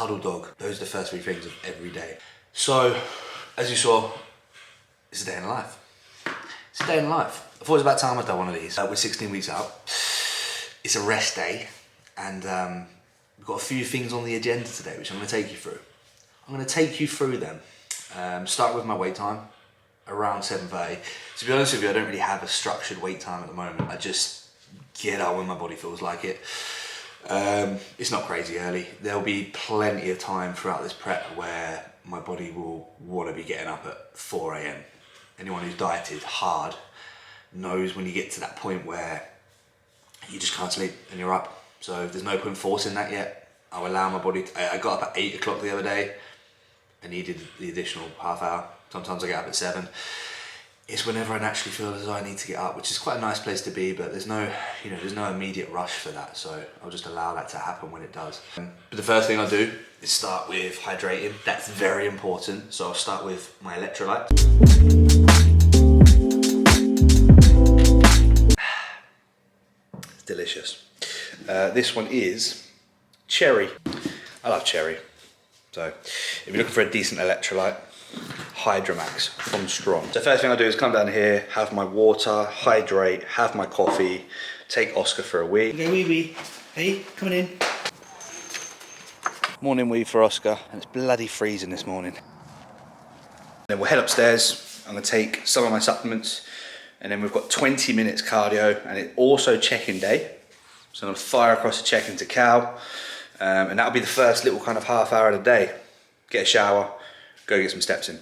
cuddle dog. Those are the first 3 things of every day. So, as you saw, it's a day in the life. It's a day in the life. I thought it was about time I'd done one of these. We're 16 weeks out. It's a rest day, and we've got a few things on the agenda today, which I'm going to take you through. I'm going to take you through them. Start with my wait time, around 7:30. To be honest with you, I don't really have a structured wait time at the moment. I just get up when my body feels like it. It's not crazy early. There'll be plenty of time throughout this prep where my body will want to be getting up at 4 AM. Anyone who's dieted hard knows when you get to that point where you just can't sleep and you're up. So there's no point forcing that yet. I'll allow my body I got up at 8 o'clock the other day. I needed the additional half hour. Sometimes I get up at 7. It's whenever I naturally feel as though I need to get up, which is quite a nice place to be, but there's no immediate rush for that. So I'll just allow that to happen when it does. But the first thing I'll do is start with hydrating. That's very important. So I'll start with my electrolytes. It's delicious. This one is cherry. I love cherry. So if you're looking for a decent electrolyte, Hydromax from Strong. So first thing I do is come down here, have my water, hydrate, have my coffee, take Oscar for a wee. Okay, wee. Hey, coming in. Morning wee for Oscar, and it's bloody freezing this morning. Then we'll head upstairs. I'm gonna take some of my supplements, and then we've got 20 minutes cardio, and it's also check-in day. So I'm gonna fire across the check-in to Cal, and that'll be the first little kind of half hour of the day. Get a shower, go get some steps in.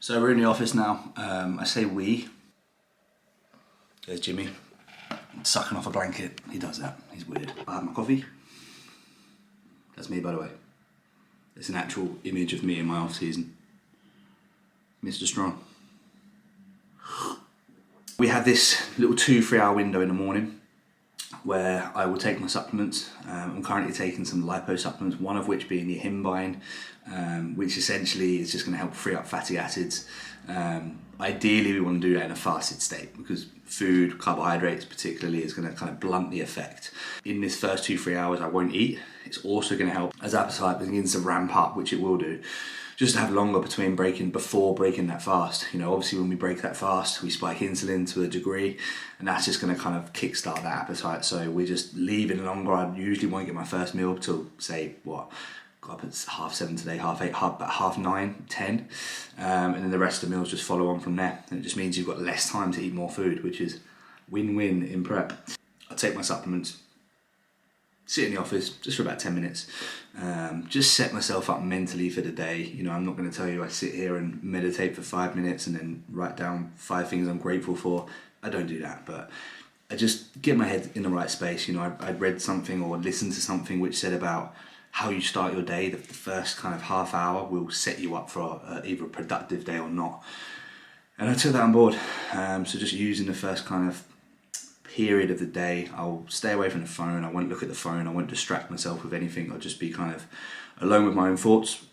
So we're in the office now. I say we. There's Jimmy, sucking off a blanket. He does that, he's weird. I have my coffee. That's me, by the way. It's an actual image of me in my off season. Mr. Strong. We have this little 2-3 hour window in the morning where I will take my supplements. I'm currently taking some lipo supplements, one of which being the himbine, which essentially is just going to help free up fatty acids. Ideally we want to do that in a fasted state because food, carbohydrates particularly, is going to kind of blunt the effect. In this first 2-3 hours I won't eat. It's also going to help as appetite begins to ramp up, which it will do, just to have longer before breaking that fast. You know, obviously when we break that fast, we spike insulin to a degree, and that's just going to kind of kickstart that appetite. So we're just leaving longer. I usually won't get my first meal till, say, got up at 7:30 today, 8:30, about 9:30, 10, and then the rest of the meals just follow on from there. And it just means you've got less time to eat more food, which is win-win in prep. I take my supplements, sit in the office just for about 10 minutes, just set myself up mentally for the day. You know, I'm not going to tell you I sit here and meditate for 5 minutes and then write down 5 things I'm grateful for. I don't do that, but I just get my head in the right space. You know, I'd read something or listened to something which said about how you start your day. The first kind of half hour will set you up for either a productive day or not. And I took that on board. So just using the first kind of period of the day, I'll stay away from the phone. I won't look at the phone. I won't distract myself with anything. I'll just be kind of alone with my own thoughts.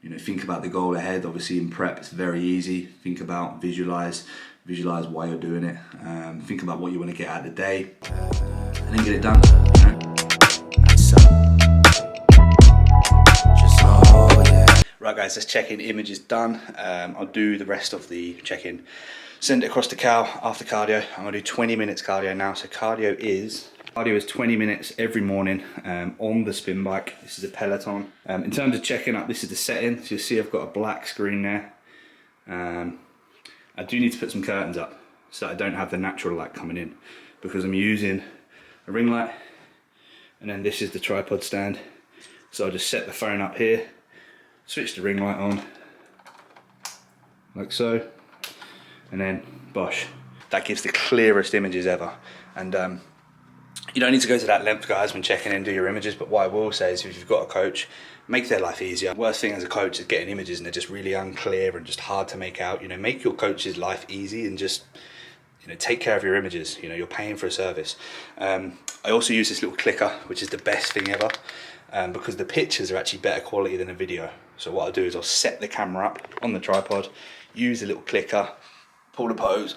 You know, think about the goal ahead. Obviously in prep, it's very easy. Think about, visualize why you're doing it. Think about what you want to get out of the day, and then get it done. You know? Right guys, this check-in image is done. I'll do the rest of the check-in, send it across to Cal after cardio. I'm gonna do 20 minutes cardio now. So cardio is 20 minutes every morning on the spin bike. This is a Peloton. In terms of checking up, this is the setting. So you'll see I've got a black screen there. I do need to put some curtains up so I don't have the natural light coming in, because I'm using a ring light, and then this is the tripod stand. So I'll just set the phone up here, switch the ring light on, like so, and then bosh. That gives the clearest images ever. And you don't need to go to that length, guys, when checking in, do your images, but what I will say is if you've got a coach, make their life easier. Worst thing as a coach is getting images and they're just really unclear and just hard to make out. You know, make your coach's life easy and just, you know, take care of your images. You know, you're paying for a service. I also use this little clicker, which is the best thing ever, because the pictures are actually better quality than a video. So what I'll do is I'll set the camera up on the tripod, use the little clicker, pull the pose.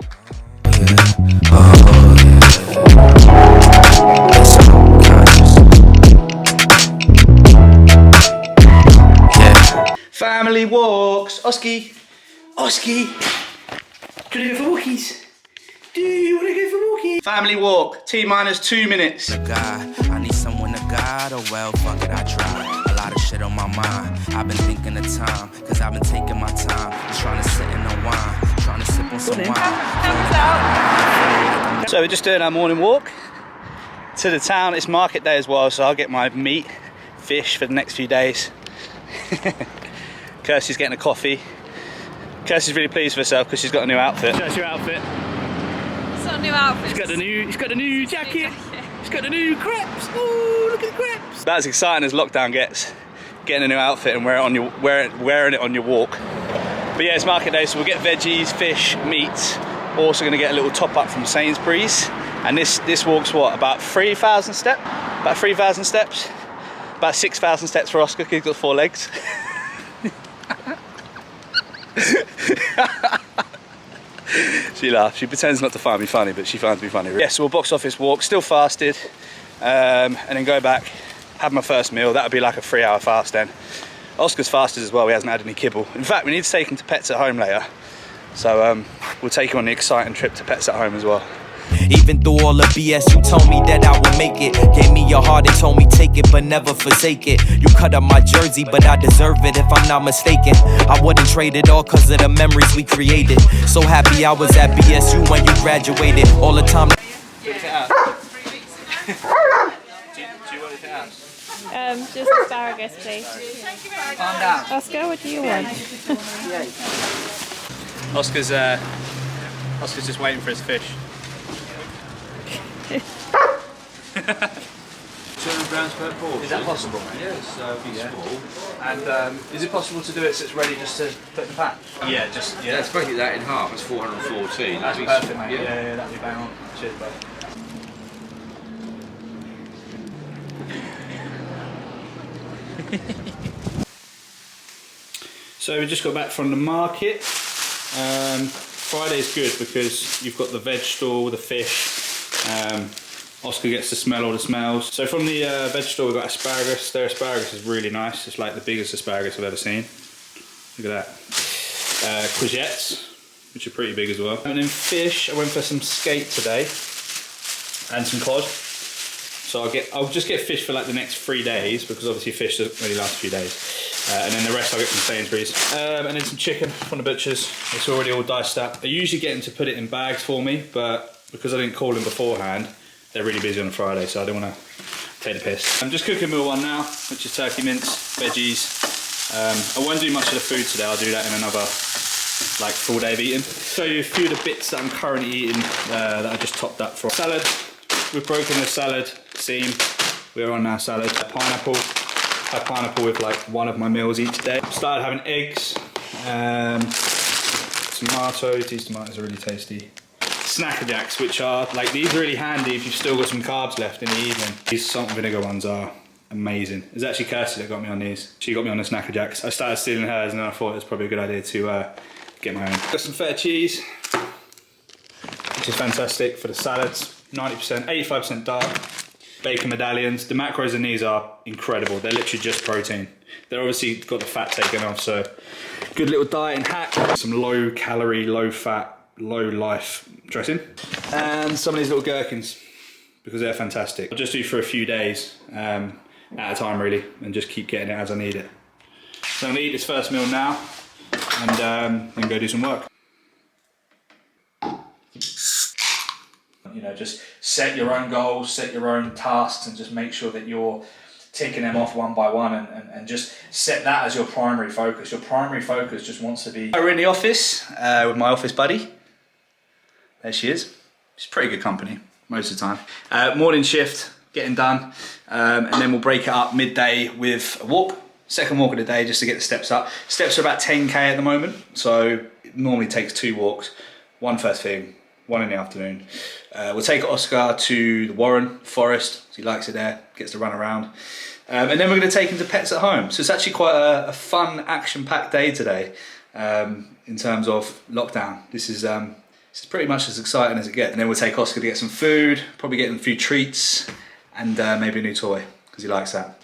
Family walks. Oski. Oski. Do you want to go for walkies? Do you want to go for walkies? Family walk. T-minus 2 minutes. God, I need someone to guide. Oh well, fuck it, I try. A lot of shit on my mind. I've been thinking of time, cause I've been taking my time. Just trying to sit in the wine, trying to sip on some wine. So we're just doing our morning walk to the town. It's market day as well, so I'll get my meat, fish for the next few days. Kirsty's getting a coffee. Kirsty's really pleased with herself because she's got a new outfit. Show us your outfit. It's not a new outfit. She's got a new jacket. She's got a new creps. Oh, look at the creps. That's as exciting as lockdown gets. Getting a new outfit and wearing it on your walk. But yeah, it's market day, so we'll get veggies, fish, meat. Also going to get a little top up from Sainsbury's. And this walk's what, about 3,000 steps? About 3,000 steps. About 6,000 steps for Oscar, because he's got 4 legs. She laughs. She pretends not to find me funny, but she finds me funny. Yeah, so we'll box office walk, still fasted, and then go back, have my first meal. That would be like a 3-hour fast then. Oscar's fasted as well, he hasn't had any kibble. In fact, we need to take him to Pets at Home later. So we'll take him on the exciting trip to Pets at Home as well. Even through all the BS, you told me that I would make it. Gave me your heart and told me take it, but never forsake it. You cut up my jersey, but I deserve it if I'm not mistaken. I wouldn't trade it all cause of the memories we created. So happy I was at BSU when you graduated. All the time. Do you want it out? Just asparagus, please. Calm down. Oscar, what do you want? Oscar's just waiting for his fish. 200 grams per portion. Is that possible? Yes, small. And is it possible to do it so it's ready just to put in the pan? Yeah, yeah. Let's break that in half. It's 414. That's perfect, mate. Yeah, that'd be bang on. Cheers, bud. So we just got back from the market. Friday's good because you've got the veg stall, the fish. Oscar gets to smell all the smells. So from the veg stall we've got asparagus. Their asparagus is really nice. It's like the biggest asparagus I've ever seen. Look at that. Courgettes, which are pretty big as well. And then fish, I went for some skate today and some cod. So I'll just get fish for like the next 3 days because obviously fish doesn't really last a few days. And then the rest I'll get from Sainsbury's. And then some chicken from the butcher's. It's already all diced up. I usually get them to put it in bags for me, but because I didn't call them beforehand, they're really busy on a Friday, so I don't want to take the piss. I'm just cooking meal 1 now, which is turkey mince, veggies. I won't do much of the food today. I'll do that in another like full day of eating. Show you a few of the bits that I'm currently eating that I just topped up for. Salad. We've broken the salad seam. We're on our salad. Pineapple. Have pineapple with like one of my meals each day. Started having eggs. Tomatoes. These tomatoes are really tasty. Snacker jacks, which are like, these are really handy if you've still got some carbs left in the evening. These salt and vinegar ones are amazing. It was actually Kirsty that got me on these. She got me on the snacker jacks. I started stealing hers and then I thought it was probably a good idea to get my own. Got some feta cheese, which is fantastic for the salads. 90%, 85% dark. Bacon medallions. The macros in these are incredible. They're literally just protein. They're obviously got the fat taken off, so good little dieting hack. Some low calorie, low fat, low life dressing. And some of these little gherkins, because they're fantastic. I'll just do for a few days at a time really, and just keep getting it as I need it. So I'm gonna eat this first meal now, and then go do some work. You know, just set your own goals, set your own tasks, and just make sure that you're ticking them off one by one, and just set that as your primary focus. Your primary focus just wants to be... We're in the office with my office buddy. There she is. She's pretty good company most of the time. Morning shift, getting done, and then we'll break it up midday with a walk. Second walk of the day just to get the steps up. Steps are about 10k at the moment, so it normally takes 2 walks. One first thing, 1 in the afternoon. We'll take Oscar to the Warren Forest. He likes it there, gets to run around. And then we're going to take him to Pets at Home. So it's actually quite a fun, action-packed day today in terms of lockdown. This is It's pretty much as exciting as it gets. And then we'll take Oscar to get some food, probably get him a few treats, and maybe a new toy, because he likes that.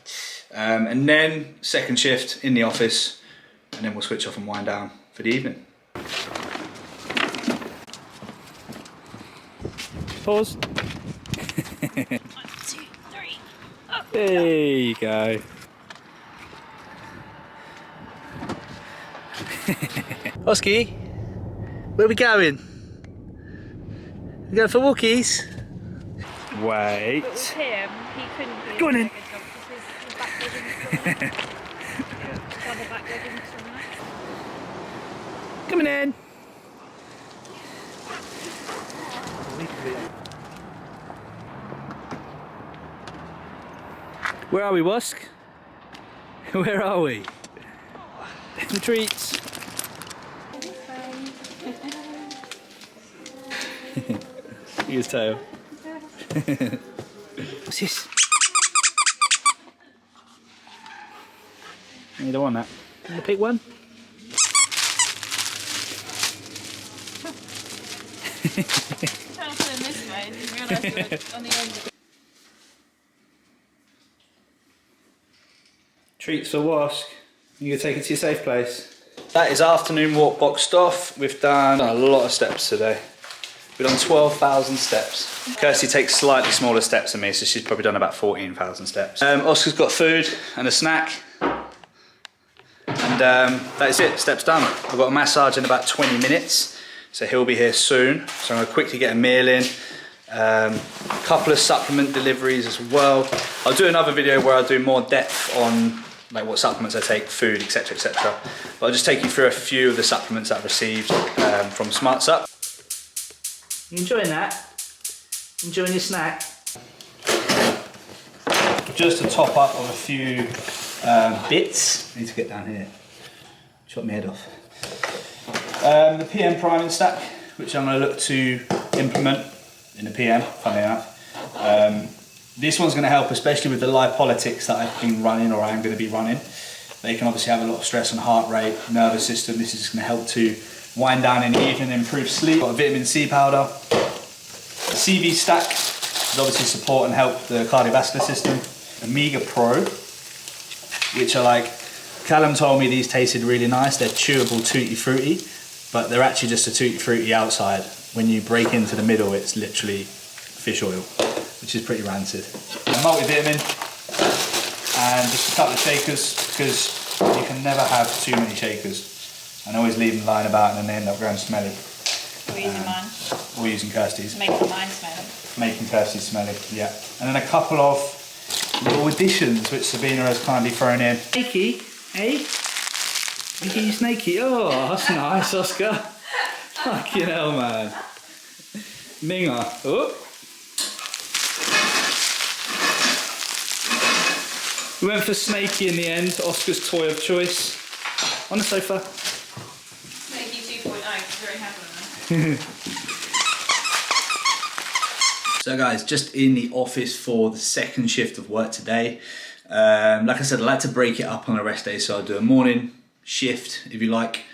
And then second shift in the office, and then we'll switch off and wind down for the evening. Pause. 1, 2, 3. Up. There you go. Oski, where are we going? We going for walkies? Wait. But with him, he couldn't do Go on a in. good job because his back leggings were the back leggings from that. Coming in. Where are we, Wusk? Where are we? The treats. His tail. What's this? You don't want that. Want to pick one? Trying to put him this way, and didn't realise you were on the end of it. Treats for Wask. You can take it to your safe place. That is afternoon walk boxed off. We've done a lot of steps today. We've done 12,000 steps. Kirsty takes slightly smaller steps than me, so she's probably done about 14,000 steps. Oscar's got food and a snack. And that is it, steps done. I've got a massage in about 20 minutes, so he'll be here soon. So I'm gonna quickly get a meal in. A couple of supplement deliveries as well. I'll do another video where I'll do more depth on like what supplements I take, food, etc, etc. But I'll just take you through a few of the supplements I've received from SmartSup. You enjoying that? Enjoying your snack? Just to top up on a few bits. I need to get down here. Chop my head off. The PM priming stack, which I'm going to look to implement in the PM, funny enough. This one's going to help, especially with the lipolytics that I've been running or I am going to be running. They can obviously have a lot of stress on heart rate, nervous system. This is going to help to wind down in the evening, improve sleep. Got a vitamin C powder. The CV stack is obviously support and help the cardiovascular system. Omega Pro, which are like, Callum told me these tasted really nice. They're chewable tutti frutti, but they're actually just a tutti frutti outside. When you break into the middle, it's literally fish oil, which is pretty rancid. A multivitamin and just a couple of shakers, because you can never have too many shakers. And always leave them lying about and then they end up going smelly. We're using mine. Or using Kirsty's. Making mine smelly. Making Kirsty's smelly, yeah. And then a couple of little additions which Sabina has kindly thrown in. Snakey, eh? Look at you, Snakey. Oh, that's nice, Oscar. Fucking hell, man. Minger. Oh. We went for Snakey in the end, Oscar's toy of choice. On the sofa. Snakey 2.0, very happy on that. So guys, just in the office for the second shift of work today. Like I said, I like to break it up on a rest day, so I'll do a morning shift, if you like,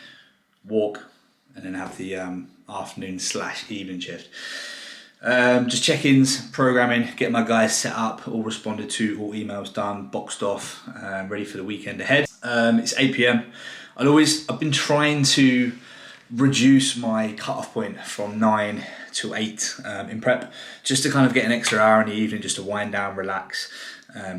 walk, and then have the afternoon/evening shift. Just check-ins, programming, get my guys set up, all responded to, all emails done, boxed off, ready for the weekend ahead. It's 8 PM. I've been trying to reduce my cut-off point from 9 to 8 in prep, just to kind of get an extra hour in the evening just to wind down, relax.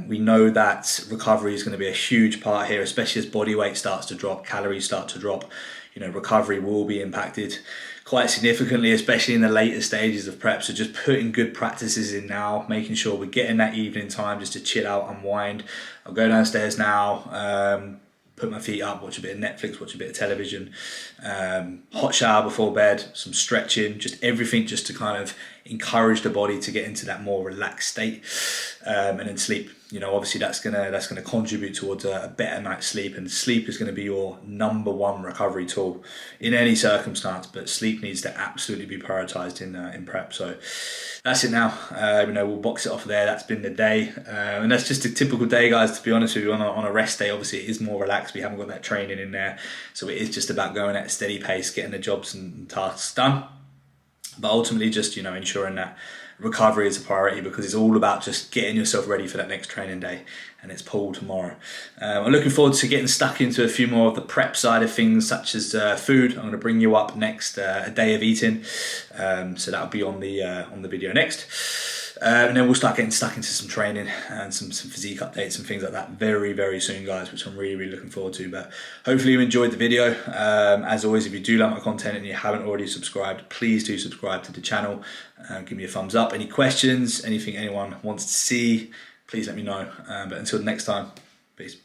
We know that recovery is going to be a huge part here, especially as body weight starts to drop, calories start to drop. You know, recovery will be impacted quite significantly, especially in the later stages of prep. So just putting good practices in now, making sure we're getting that evening time just to chill out, unwind. I'll go downstairs now, put my feet up, watch a bit of Netflix, watch a bit of television, hot shower before bed, some stretching, just everything just to kind of encourage the body to get into that more relaxed state, and then sleep. You know, obviously that's gonna contribute towards a better night's sleep, and sleep is gonna be your #1 recovery tool in any circumstance. But sleep needs to absolutely be prioritized in prep. So that's it now. You know, we'll box it off there. That's been the day, and that's just a typical day, guys. To be honest with you, on a rest day, obviously it is more relaxed. We haven't got that training in there, so it is just about going at a steady pace, getting the jobs and tasks done. But ultimately just, you know, ensuring that recovery is a priority, because it's all about just getting yourself ready for that next training day, and it's pull tomorrow. I'm looking forward to getting stuck into a few more of the prep side of things, such as food. I'm going to bring you up next, a day of eating, so that'll be on the video next. And then we'll start getting stuck into some training and some physique updates and things like that very, very soon, guys, which I'm really, really looking forward to. But hopefully you enjoyed the video. As always, if you do like my content and you haven't already subscribed, please do subscribe to the channel. Give me a thumbs up. Any questions, anything anyone wants to see, please let me know. But until next time, peace.